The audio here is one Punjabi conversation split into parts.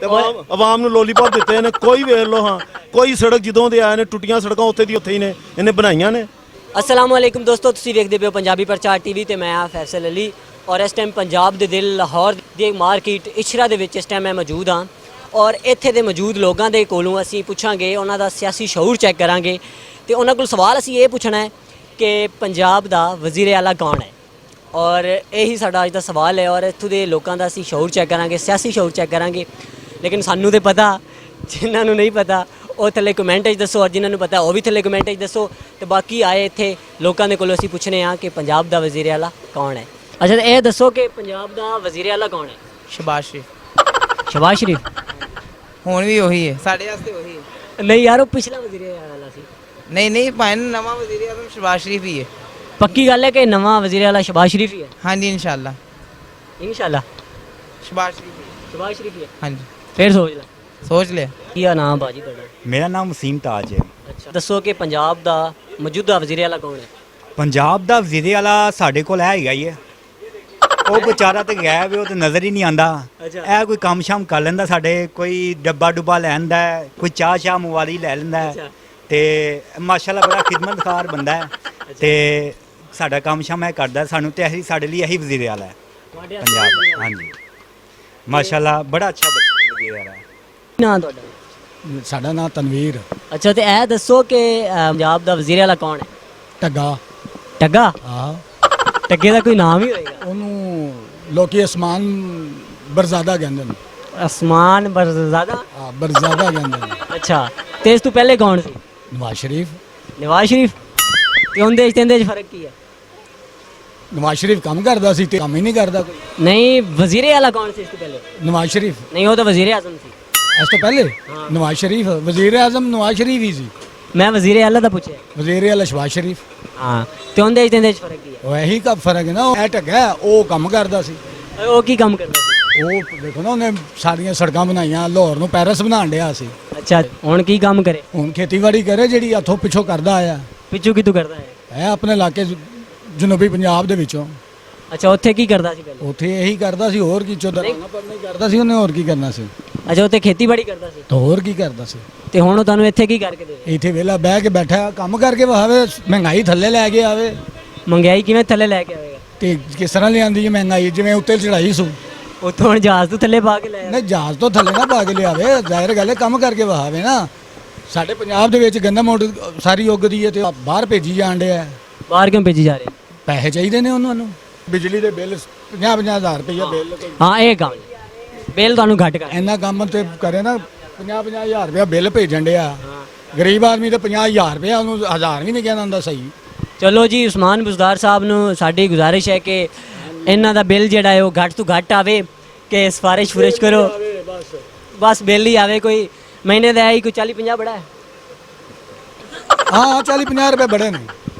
ਆਵਾਮ ਨੂੰ ਲੋਲੀਪੌਪ ਦਿੱਤੇ ਨੇ। ਕੋਈ ਵੇਖ ਲਓ, ਹਾਂ ਕੋਈ ਸੜਕ ਜਦੋਂ ਦੇ ਆਏ ਨੇ ਟੁੱਟੀਆਂ ਸੜਕਾਂ ਉੱਥੇ ਦੀ ਉੱਥੇ ਹੀ ਨੇ, ਇਹਨੇ ਬਣਾਈਆਂ ਨੇ। अस्सलाम वालेकुम दोस्तों, तुसीं वेखदे पे हो पंजाबी प्रचार टीवी ते मैं हाँ फैसल अली और इस टाइम पंजाब दे दिल लाहौर दी मार्केट इशरा दे विच इस टाइम मैं मौजूद हाँ और इत्थे दे मौजूद लोगों के कोलों असीं पुछांगे, उन्हां दा सियासी शऊर चैक करांगे ते उन्हां कोल सवाल असीं ये पुछना है कि पंजाब दा वज़ीर आला कौन है और यही साडा अज दा सवाल है और इत्थों दे लोकां दा असीं शऊर चैक करांगे, सियासी शऊर चैक करांगे। लेकिन सानू तो पता, जिन्हां नूं नहीं पता ਉਹ ਥੱਲੇ ਕਮੈਂਟ 'ਚ ਦੱਸੋ ਔਰ ਜਿਨ੍ਹਾਂ ਨੂੰ ਪਤਾ ਉਹ ਵੀ ਥੱਲੇ ਕਮੈਂਟ 'ਚ ਦੱਸੋ ਤੇ ਬਾਕੀ ਆਏ ਇੱਥੇ ਲੋਕਾਂ ਦੇ ਕੋਲੋਂ ਅਸੀਂ ਪੁੱਛਨੇ ਆ ਕਿ ਪੰਜਾਬ ਦਾ ਵਜ਼ੀਰ ਆਲਾ ਕੌਣ ਹੈ। ਅੱਛਾ ਤੇ ਇਹ ਦੱਸੋ ਕਿ ਪੰਜਾਬ ਦਾ ਵਜ਼ੀਰ ਆਲਾ ਕੌਣ ਹੈ? ਸ਼ਬਾਸ਼ ਸ਼ਰੀਫ। ਸ਼ਬਾਸ਼ ਸ਼ਰੀਫ ਹੁਣ ਵੀ ਉਹੀ ਹੈ ਸਾਡੇ ਵਾਸਤੇ, ਉਹੀ ਹੈ। ਨਹੀਂ ਯਾਰ, ਉਹ ਪਿਛਲਾ ਵਜ਼ੀਰ ਆਲਾ ਸੀ। ਨਹੀਂ ਭਾਵੇਂ ਨਵਾਂ ਵਜ਼ੀਰ ਆਜ਼ਮ ਸ਼ਬਾਸ਼ ਸ਼ਰੀਫ ਹੀ ਹੈ। ਪੱਕੀ ਗੱਲ ਹੈ ਕਿ ਨਵਾਂ ਵਜ਼ੀਰ ਆਲਾ ਸ਼ਬਾਸ਼ ਸ਼ਰੀਫ ਹੀ ਹੈ? ਹਾਂਜੀ ਇਨਸ਼ਾਅੱਲਾ। ਇਨਸ਼ਾਅੱਲਾ ਸ਼ਬਾਸ਼ ਸ਼ਰੀਫ ਹੀ ਹੈ। ਸ਼ਬਾਸ਼ ਸ਼ਰੀਫ ਹੀ ਹੈ। ਹਾਂਜੀ ਫਿਰ ਸੋਚ ਲਿਆ। ਕੀ ਆ ਨਾਮ ਬਾਜੀ ਤੁਹਾਡਾ? ਮੇਰਾ ਨਾਮ ਵਸੀਮ ਤਾਜ ਹੈ। ਅੱਛਾ ਦੱਸੋ ਕਿ ਪੰਜਾਬ ਦਾ ਮੌਜੂਦਾ ਵਜ਼ੀਰ ਆਲਾ ਕੌਣ ਹੈ? ਪੰਜਾਬ ਦਾ ਵਜ਼ੀਰ ਆਲਾ ਸਾਡੇ ਕੋਲ ਹੈਗਾ ਹੀ ਹੈ। ਉਹ ਵਿਚਾਰਾ ਤੇ ਗਾਇਬ ਹੈ, ਉਹ ਤੇ ਨਜ਼ਰ ਹੀ ਨਹੀਂ ਆਂਦਾ। ਇਹ ਕੋਈ ਕੰਮ ਸ਼ਾਮ ਕਰ ਲੈਂਦਾ ਸਾਡੇ, ਕੋਈ ਡੱਬਾ ਡੁੱਬਾ ਲੈ ਆਂਦਾ, ਕੋਈ ਚਾਹ ਸ਼ਾਹ ਮਵਾਲੀ ਲੈ ਲੈਂਦਾ ਤੇ ਮਾਸ਼ਾਅੱਲਾ ਬੜਾ ਖਿਦਮਤਗਾਰ ਬੰਦਾ ਹੈ ਤੇ ਸਾਡਾ ਕੰਮ ਸ਼ਾਮ ਇਹ ਕਰਦਾ। ਸਾਨੂੰ ਤੇ ਇਹੀ ਸਾਡੇ ਲਈ ਇਹੀ ਵਜ਼ੀਰ ਆਲਾ ਹੈ ਪੰਜਾਬ। ਹਾਂਜੀ ਮਾਸ਼ਾਅੱਲਾ ਬੜਾ ਅੱਛਾ ਵਜ਼ੀਰ ਆਲਾ ਹੈ। ਨਾਂ ਤੁਹਾਡਾ? ਸਾਡਾ ਨਾਮ ਤਨਵੀਰ। ਅੱਛਾ ਤੇ ਇਹ ਦੱਸੋ ਕਿ ਪੰਜਾਬ ਦਾ ਵਜ਼ੀਰ ਆਲਾ ਕੌਣ ਹੈ? ਟੱਗਾ। ਟੱਗਾ? ਹਾਂ, ਟੱਗੇ ਦਾ ਕੋਈ ਨਾਮ ਹੀ ਹੋਏਗਾ। ਉਹਨੂੰ ਲੋਕੀ ਅਸਮਾਨ ਬਰਜ਼ਾਦਾ ਕਹਿੰਦੇ ਨੇ। ਅਸਮਾਨ ਬਰਜ਼ਾਦਾ? ਹਾਂ, ਬਰਜ਼ਾਦਾ ਕਹਿੰਦੇ ਨੇ। ਅੱਛਾ ਤੇ ਇਸ ਤੋਂ ਪਹਿਲੇ ਕੌਣ ਸੀ? ਨਵਾਜ਼ ਸ਼ਰੀਫ। ਨਵਾਜ਼ ਸ਼ਰੀਫ? ਤੇ ਉਹਦੇ ਚ ਤੇਂਦੇ ਚ ਫਰਕ ਕੀ ਹੈ? ਨਵਾਜ਼ ਸ਼ਰੀਫ ਕੰਮ ਕਰਦਾ ਸੀ ਤੇ ਕੰਮ ਹੀ ਨਹੀਂ ਕਰਦਾ ਕੋਈ। ਨਹੀਂ, ਵਜ਼ੀਰ ਆਲਾ ਕੌਣ ਸੀ ਇਸ ਤੋਂ ਪਹਿਲੇ? ਨਵਾਜ਼ ਸ਼ਰੀਫ ਨਹੀਂ, ਉਹ ਤਾਂ ਵਜ਼ੀਰ ਆਜ਼ਮ ਸੀ ਇਸ ਤੋਂ ਪਹਿਲੇ। ਨਵਾਜ਼ ਸ਼ਰੀਫ ਵਜ਼ੀਰ ਆਜ਼ਮ ਨਵਾਜ਼ ਸ਼ਰੀਫ ਹੀ ਸੀ। ਮੈਂ ਵਜ਼ੀਰ ਆਲਾ ਦਾ ਪੁੱਛਿਆ। ਵਜ਼ੀਰ ਆਲਾ ਸ਼ਬਾਜ਼ ਸ਼ਰੀਫ। ਹਾਂ ਤੇ ਉਹਦੇ ਚ ਤੇਂਦੇ ਚ ਫਰਕ ਕੀ ਹੈ? ਉਹ ਇਹੀ ਕਾ ਫਰਕ ਹੈ ਨਾ। ਉਹ ਇਹ ਟੱਗਾ ਉਹ ਕੰਮ ਕਰਦਾ ਸੀ। ਉਹ ਕੀ ਕੰਮ ਕਰਦਾ ਸੀ? ਉਹ ਦੇਖੋ ਨਾ, ਉਹਨੇ ਸਾਰੀਆਂ ਸੜਕਾਂ ਬਣਾਈਆਂ, ਲਾਹੌਰ ਨੂੰ ਪੈਰਿਸ ਬਣਾਉਣ ਡਿਆ ਸੀ। ਅੱਛਾ ਹੁਣ ਕੀ ਕੰਮ ਕਰੇ? ਹੁਣ ਖੇਤੀਬਾੜੀ ਕਰੇ ਜਿਹੜੀ ਹੱਥੋਂ ਪਿੱਛੋਂ ਕਰਦਾ ਆਇਆ। ਪਿੱਛੋਂ ਕਿਤੋਂ ਕਰਦਾ ਹੈ? ਹੈ ਆਪਣੇ ਇਲਾਕੇ ਜਨੂਬੀ ਪੰਜਾਬ ਦੇ ਵਿੱਚੋਂ। ਅੱਛਾ ਉੱਥੇ ਕੀ ਕਰਦਾ ਸੀ ਪਹਿਲੇ? ਉੱਥੇ ਇਹੀ ਕਰਦਾ ਸੀ, ਹੋਰ ਕੀ ਚੋਦਰਾਣਾ ਪੜਨਾ ਹੀ ਕਰਦਾ ਸੀ ਉਹਨੇ, ਹੋਰ ਕੀ ਕਰਨਾ ਸੀ। ਅੱਛਾ ਉੱਥੇ ਖੇਤੀਬਾੜੀ ਕਰਦਾ ਸੀ ਤਾਂ ਹੋਰ ਕੀ ਕਰਦਾ ਸੀ। ਤੇ ਹੁਣ ਉਹ ਤੁਹਾਨੂੰ ਇੱਥੇ ਕੀ ਕਰਕੇ ਦੇ? ਇੱਥੇ ਵਿਹਲਾ ਬਹਿ ਕੇ ਬੈਠਾ ਕੰਮ ਕਰਕੇ ਵਹਾਵੇ, ਮਹਿੰਗਾਈ ਥੱਲੇ ਲੈ ਕੇ ਆਵੇ। ਮਹਿੰਗਾਈ ਕਿਵੇਂ ਥੱਲੇ ਲੈ ਕੇ ਆਵੇਗਾ? ਤੇ ਕਿਸ ਤਰ੍ਹਾਂ ਲਿਆਂਦੀ ਹੈ ਮਹਿੰਗਾਈ? ਜਿਵੇਂ ਉੱਤੇ ਚੜਾਈ ਸੂ, ਉੱਥੋਂ ਹੁਣ ਜਹਾਜ਼ ਤੋਂ ਥੱਲੇ ਪਾ ਕੇ ਲੈ ਨਹੀਂ ਜਹਾਜ਼ ਤੋਂ ਥੱਲੇ ਨਾ ਪਾ ਕੇ ਲਿਆਵੇ। ਜ਼ਾਹਿਰ ਗੱਲ ਹੈ ਕੰਮ ਕਰਕੇ ਵਹਾਵੇ ਨਾ। ਸਾਡੇ ਪੰਜਾਬ ਦੇ ਵਿੱਚ ਗੰਦਾ ਮੋਟ ਸਾਰੀ ਉੱਗਦੀ ਹੈ ਤੇ ਬਾਹਰ ਭੇਜੀ ਜਾਣ ਡਿਆ। ਬਾਹਰ ਕਿਉਂ ਭੇਜੀ ਜਾ ਰਹੇ? ਪੈਸੇ ਚਾਹੀਦੇ ਨੇ ਉਹਨਾਂ ਨੂੰ। ਬਿਜਲੀ ਦੇ ਬਿੱਲ 50-50 ਹਜ਼ਾਰ ਰੁਪਈਆ ਬਿੱਲ। ਹਾਂ ਇਹ ਕੰਮ ਬਿੱਲ ਤੁਹਾਨੂੰ ਘੱਟ ਕਰ। ਇੰਨਾ ਕੰਮ ਤੇ ਕਰੇ ਨਾ, 50-50 ਹਜ਼ਾਰ ਰੁਪਇਆ ਬਿੱਲ ਭੇਜਣ ਡਿਆ। ਗਰੀਬ ਆਦਮੀ ਤੇ 50,000 ਰੁਪਇਆ, ਉਹਨੂੰ 1000 ਵੀ ਨਹੀਂ ਕਹਿਣਾ ਹੁੰਦਾ ਸਹੀ। ਚਲੋ ਜੀ, ਉਸਮਾਨ ਬੁਜ਼ਦਾਰ ਸਾਹਿਬ ਨੂੰ ਸਾਡੀ ਗੁਜ਼ਾਰਿਸ਼ ਹੈ ਕਿ ਇਹਨਾਂ ਦਾ ਬਿੱਲ ਜਿਹੜਾ ਹੈ ਉਹ ਘੱਟ ਤੋਂ ਘੱਟ ਆਵੇ, ਕਿ ਸਿਫਾਰਿਸ਼ ਫੁਰਿਸ਼ ਕਰੋ ਬਸ ਬਿੱਲ ਹੀ ਆਵੇ। ਕੋਈ ਮਹੀਨੇ ਦਾ ਹੈ ਕੋਈ 40-50 ਬੜਾ ਹੈ। ਹਾਂ 40-50 ਰੁਪਏ ਬੜੇ ਨੇ।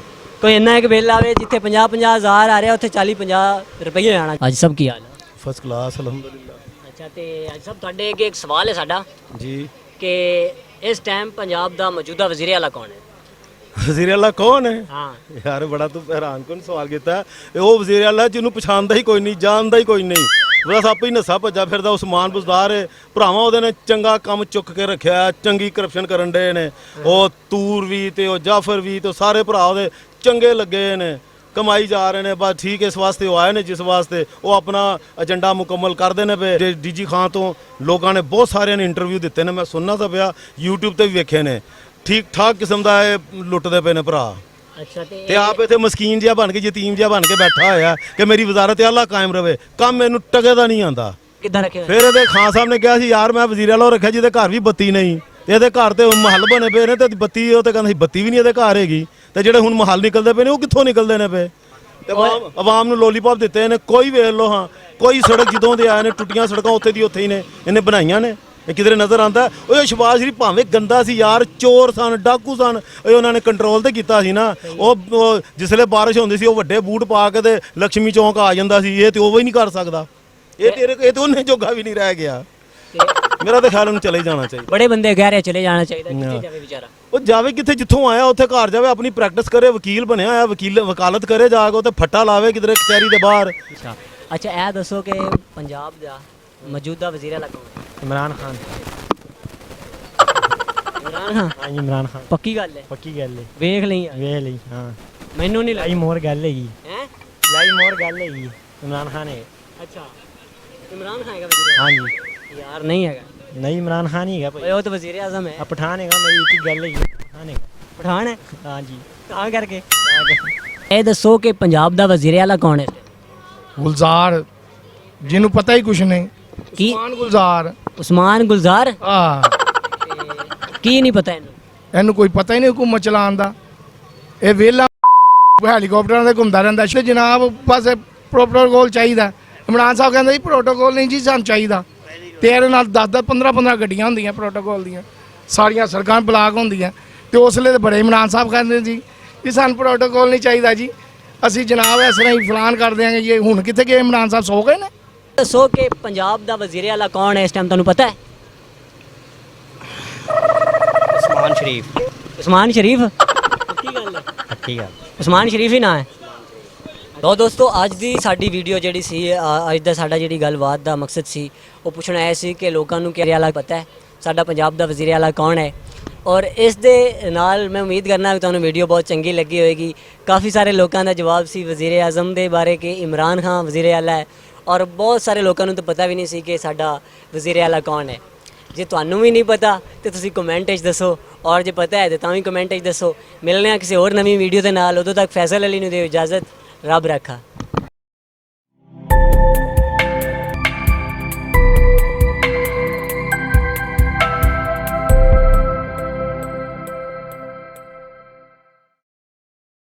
ਕੋਈ ਇੰਨਾ ਇੱਕ ਬਿੱਲ ਆਵੇ ਜਿੱਥੇ 50-50 ਹਜ਼ਾਰ ਆ ਰਿਹਾ ਉੱਥੇ 40-50 ਰੁਪਏ ਆਣਾ। ਅੱਜ ਸਭ ਕੀ ਹਾਲ ਹੈ? ਫਸਟ ਕਲਾਸ ਅਲਹਮਦੁਲਿਲਾ। ਅੱਛਾ ਤੇ ਅੱਜ ਸਭ ਤੁਹਾਡੇ ਅੱਗੇ ਇੱਕ ਸਵਾਲ ਹੈ ਸਾਡਾ ਜੀ ਕਿ ਇਸ ਟਾਈਮ ਪੰਜਾਬ ਦਾ ਮੌਜੂਦਾ ਵਜ਼ੀਰ ਆਲਾ ਕੌਣ ਹੈ? ਵਜ਼ੀਰ ਆਲਾ ਕੌਣ ਹੈ? ਹਾਂ ਯਾਰ ਬੜਾ ਤੂੰ ਹੈਰਾਨਕੁਨ ਸਵਾਲ ਕੀਤਾ। ਇਹ ਉਹ ਵਜ਼ੀਰ ਆਲਾ ਜਿਹਨੂੰ ਪਛਾਣਦਾ ਹੀ ਕੋਈ ਨਹੀਂ, ਜਾਣਦਾ ਹੀ ਕੋਈ ਨਹੀਂ। ਬਸ ਆਪੇ ਹੀ ਨੱਸਾ ਭੱਜਾ ਫਿਰਦਾ। ਉਸਮਾਨ ਬੁਜ਼ਦਾਰ ਹੈ, ਭਰਾਵਾਂ ਉਹਦੇ ਨੇ ਚੰਗਾ ਕੰਮ ਚੁੱਕ ਕੇ ਰੱਖਿਆ, ਚੰਗੀ ਕਰਪਸ਼ਨ ਕਰਨ ਦੇ ਨੇ। ਉਹ ਤੂਰ ਵੀ ਤੇ ਉਹ ਜਾਫਰ ਵੀ ਤੇ ਸਾਰੇ ਭਰਾ ਉਹਦੇ ਚੰਗੇ ਲੱਗੇ ਨੇ, ਕਮਾਈ ਜਾ ਰਹੇ ਨੇ। ਬਸ ਠੀਕ ਇਸ ਵਾਸਤੇ ਉਹ ਆਏ ਨੇ ਜਿਸ ਵਾਸਤੇ ਉਹ ਆਪਣਾ ਏਜੰਡਾ ਮੁਕੰਮਲ ਕਰਦੇ ਨੇ ਪਏ। ਡੀਜੀ ਖਾਨ ਤੋਂ ਲੋਕਾਂ ਨੇ ਬਹੁਤ ਸਾਰਿਆਂ ਨੇ ਇੰਟਰਵਿਊ ਦਿੱਤੇ ਨੇ, ਮੈਂ ਸੁਣਨਾ ਤਾਂ ਪਿਆ, YouTube ਤੇ ਵੀ ਵੇਖੇ ਨੇ। ਠੀਕ ਠਾਕ ਕਿਸਮ ਦਾ ਇਹ ਲੁੱਟਦੇ ਪਏ ਨੇ ਭਰਾ। ਅੱਛਾ ਤੇ ਆਪ ਇੱਥੇ ਮਸਕੀਨ ਜਿਹਾ ਬਣ ਕੇ, ਯਤੀਮ ਜਿਹਾ ਬਣ ਕੇ ਬੈਠਾ ਹੋਇਆ ਕਿ ਮੇਰੀ ਵਜ਼ਾਰਤ ਆਲਾ ਕਾਇਮ ਰਵੇ। ਕੰਮ ਮੈਨੂੰ ਟਕੇ ਦਾ ਨਹੀਂ ਆਂਦਾ। ਕਿੱਦਾਂ ਰੱਖਿਆ? ਫਿਰ ਇਹਦੇ ਖਾਨ ਸਾਹਿਬ ਨੇ ਕਿਹਾ ਸੀ ਯਾਰ ਮੈਂ ਵਜ਼ੀਰ ਆਲਾ ਰੱਖਿਆ ਜਿਹਦੇ ਘਰ ਵੀ ਬੱਤੀ ਨਹੀਂ। ਤੇ ਇਹਦੇ ਘਰ ਤੇ ਮਹੱਲ ਬਣੇ ਪਏ ਨੇ ਤੇ ਬੱਤੀ, ਉਹ ਤੇ ਕਹਿੰਦਾ ਸੀ ਬੱਤੀ ਵੀ ਨਹੀਂ ਇਹਦੇ ਘਰ ਹੈਗੀ। ਤੇ ਜਿਹੜੇ ਹੁਣ ਮਹੱਲ ਨਿਕਲਦੇ ਪਏ ਨੇ ਉਹ ਕਿੱਥੋਂ ਨਿਕਲਦੇ ਨੇ ਪਏ? ਤੇ ਆਵਾਮ ਨੂੰ ਲੋਲੀਪੌਪ ਦਿੱਤੇ ਨੇ। ਕੋਈ ਵੇਖ ਲਓ, ਹਾਂ ਕੋਈ ਸੜਕ ਜਦੋਂ ਦੇ ਆਏ ਨੇ ਟੁੱਟੀਆਂ ਸੜਕਾਂ ਉੱਥੇ ਦੀ ਉੱਥੇ ਹੀ ਨੇ, ਇਹਨੇ ਬਣਾਈਆਂ ਨੇ। ਇਹ ਕਿਧਰੇ ਨਜ਼ਰ ਆਉਂਦਾ? ਉਹ ਸ਼ਬਾਜ਼ ਸ਼ਰੀਫ ਭਾਵੇਂ ਗੰਦਾ ਸੀ ਯਾਰ, ਚੋਰ ਸਨ, ਡਾਕੂ ਸਨ, ਇਹ ਉਹਨਾਂ ਨੇ ਕੰਟਰੋਲ ਤੇ ਕੀਤਾ ਸੀ ਨਾ। ਉਹ ਜਿਸਲੇ ਬਾਰਿਸ਼ ਹੁੰਦੀ ਸੀ ਉਹ ਵੱਡੇ ਬੂਟ ਪਾ ਕੇ ਤੇ ਲక్ష్ਮੀ ਚੌਂਕ ਆ ਜਾਂਦਾ ਸੀ। ਇਹ ਤੇ ਉਹ ਵੀ ਨਹੀਂ ਕਰ ਸਕਦਾ। ਇਹ ਤੇ ਉਹਨੇ ਜੋਗਾ ਵੀ ਨਹੀਂ ਰਹਿ ਗਿਆ। ਮੇਰਾ ਤਾਂ ਖਿਆਲ ਉਹਨੂੰ ਚਲੇ ਜਾਣਾ ਚਾਹੀਦਾ। ਬੜੇ ਬੰਦੇ ਕਹਿ ਰਹੇ ਚਲੇ ਜਾਣਾ ਚਾਹੀਦਾ। ਕਿੱਥੇ ਜਾਵੇ ਵਿਚਾਰਾ? ਉਹ ਜਾਵੇ ਕਿੱਥੇ? ਜਿੱਥੋਂ ਆਇਆ ਉੱਥੇ ਘਰ ਜਾਵੇ, ਆਪਣੀ ਪ੍ਰੈਕਟਿਸ ਕਰੇ, ਵਕੀਲ ਬਣਿਆ ਹੋਇਆ, ਵਕਾਲਤ ਕਰੇ ਜਾ ਕੇ, ਉੱਥੇ ਫੱਟਾ ਲਾਵੇ ਕਿਧਰੇ ਕਚਹਿਰੀ ਦੇ ਬਾਹਰ। ਅੱਛਾ ਇਹ ਦੱਸੋ ਕਿ ਪੰਜਾਬ ਦਾ ਮੌਜੂਦਾ ਵਜ਼ੀਰ ਆਲਾ ਕੌਣ ਹੈ? ਇਮਰਾਨ ਖਾਨ ਇਮਰਾਨ ਖਾਨ ਹਾਂਜੀ ਇਮਰਾਨ ਖਾਨ ਪੱਕੀ ਗੱਲ ਹੈ ਪੱਕੀ ਗੱਲ ਹੈ ਵੇਖ ਲਈ ਵੇਖ ਲਈ ਹਾਂ ਮੈਨੂੰ ਨਹੀਂ ਲਾਈ ਮੋਰ ਗੱਲ ਹੈਗੀ ਹੈ ਲਾਈ ਮੋਰ ਗੱਲ ਹੈਗੀ ਇਮਰਾਨ ਖਾਨ ਹੈ ਅੱਛਾ ਇਮਰਾਨ ਖਾਨ ਹੈਗਾ ਵਜ਼ੀਰ ਹਾਂਜੀ ਯਾਰ ਨਹੀਂ ਹੈਗਾ ਨਹੀਂ ਇਮਰਾਨ ਖਾਨ ਹੀ ਹੈਗਾ ਭਾਈ ਓਏ ਉਹ ਤਾਂ ਵਜ਼ੀਰ ਆਜ਼ਮ ਹੈ ਆ ਪਠਾਨ ਹੈਗਾ ਮੇਰੀ ਇੱਕ ਗੱਲ ਹੈਗੀ ਪਠਾਨ ਹੈਗਾ ਪਠਾਨ ਹੈ ਹਾਂਜੀ ਤਾਂ ਕਰਕੇ ਇਹ ਦੱਸੋ ਕਿ ਪੰਜਾਬ ਦਾ ਵਜ਼ੀਰ ਆਲਾ ਕੌਣ ਹੈ ਗੁਲਜ਼ਾਰ ਜਿਹਨੂੰ ਪਤਾ ਹੀ ਕੁਛ ਨਹੀਂ ਕੀ ਉਸਮਾਨ ਗੁਲਜ਼ਾਰ ਉਸਮਾਨ ਗੁਲਜ਼ਾਰ ਆ ਕੀ ਨਹੀਂ ਪਤਾ ਇਹਨੂੰ ਇਹਨੂੰ ਕੋਈ ਪਤਾ ਹੀ ਨਹੀਂ ਹੁਕੂਮਤ ਚਲਾਉਣ ਦਾ ਇਹ ਵਿਹਲਾ ਹੈਲੀਕਾਪਟਰਾਂ ਤੇ ਘੁੰਮਦਾ ਰਹਿੰਦਾ ਸੀ ਜਨਾਬ ਬਸ ਪ੍ਰੋਟੋਕੋਲ ਚਾਹੀਦਾ ਇਮਰਾਨ ਸਾਹਿਬ ਕਹਿੰਦੇ ਜੀ ਪ੍ਰੋਟੋਕੋਲ ਨਹੀਂ ਜੀ ਸਾਨੂੰ ਚਾਹੀਦਾ ਤੇਰੇ ਨਾਲ 10 15 ਗੱਡੀਆਂ ਹੁੰਦੀਆਂ ਪ੍ਰੋਟੋਕੋਲ ਦੀਆਂ ਸਾਰੀਆਂ ਸੜਕਾਂ ਬਲਾਕ ਹੁੰਦੀਆਂ ਤੇ ਉਸ ਵੇਲੇ ਤੇ ਬੜੇ ਇਮਰਾਨ ਸਾਹਿਬ ਕਹਿੰਦੇ ਜੀ ਕਿ ਸਾਨੂੰ ਪ੍ਰੋਟੋਕੋਲ ਨਹੀਂ ਚਾਹੀਦਾ ਜੀ ਅਸੀਂ ਜਨਾਬ ਇਸ ਤਰ੍ਹਾਂ ਹੀ ਫਲਾਨ ਕਰ ਦਿਆਂਗੇ ਜੀ ਹੁਣ ਕਿੱਥੇ ਗਏ ਇਮਰਾਨ ਸਾਹਿਬ ਸੋ ਗਏ ਨੇ ਦੱਸੋ ਕਿ ਪੰਜਾਬ ਦਾ ਵਜ਼ੀਰ ਆਲਾ ਕੌਣ ਹੈ ਇਸ ਟਾਈਮ ਤੁਹਾਨੂੰ ਪਤਾ ਹੈ ਉਸਮਾਨ ਸ਼ਰੀਫ ਉਸਮਾਨ ਸ਼ਰੀਫ ਪੱਕੀ ਗੱਲ ਹੈ ਪੱਕੀ ਗੱਲ ਉਸਮਾਨ ਸ਼ਰੀਫ ਹੀ ਨਾ ਹੈ ਲੋ ਦੋਸਤੋ ਅੱਜ ਦੀ ਸਾਡੀ ਵੀਡੀਓ ਜਿਹੜੀ ਸੀ ਅੱਜ ਦਾ ਸਾਡਾ ਜਿਹੜੀ ਗੱਲਬਾਤ ਦਾ ਮਕਸਦ ਸੀ ਉਹ ਪੁੱਛਣਾ ਇਹ ਸੀ ਕਿ ਲੋਕਾਂ ਨੂੰ ਵਜ਼ੀਰ ਆਲਾ ਪਤਾ ਹੈ ਸਾਡਾ ਪੰਜਾਬ ਦਾ ਵਜ਼ੀਰ ਆਲਾ ਕੌਣ ਹੈ ਔਰ ਇਸ ਦੇ ਨਾਲ ਮੈਂ ਉਮੀਦ ਕਰਨਾ ਕਿ ਤੁਹਾਨੂੰ ਵੀਡੀਓ ਬਹੁਤ ਚੰਗੀ ਲੱਗੀ ਹੋਵੇਗੀ ਕਾਫੀ ਸਾਰੇ ਲੋਕਾਂ ਦਾ ਜਵਾਬ ਸੀ ਵਜ਼ੀਰ ਆਜ਼ਮ ਦੇ ਬਾਰੇ ਕਿ ਇਮਰਾਨ ਖਾਨ ਵਜ਼ੀਰ ਆਲਾ ਹੈ ਔਰ ਬਹੁਤ ਸਾਰੇ ਲੋਕਾਂ ਨੂੰ ਤਾਂ ਪਤਾ ਵੀ ਨਹੀਂ ਸੀ ਕਿ ਸਾਡਾ ਵਜ਼ੀਰ ਆਲਾ ਕੌਣ ਹੈ ਜੇ ਤੁਹਾਨੂੰ ਵੀ ਨਹੀਂ ਪਤਾ ਤੇ ਤੁਸੀਂ ਕਮੈਂਟ ਵਿੱਚ ਦੱਸੋ ਔਰ ਜੇ ਪਤਾ ਹੈ ਤਾਂ ਵੀ ਕਮੈਂਟ ਵਿੱਚ ਦੱਸੋ ਮਿਲਨੇ ਆ ਕਿਸੇ ਹੋਰ ਨਵੀਂ ਵੀਡੀਓ ਦੇ ਨਾਲ ਉਦੋਂ ਤੱਕ ਫੈਸਲ ਅਲੀ ਨੂੰ ਦਿਓ ਇਜਾਜ਼ਤ ਰੱਬ ਰੱਖਾ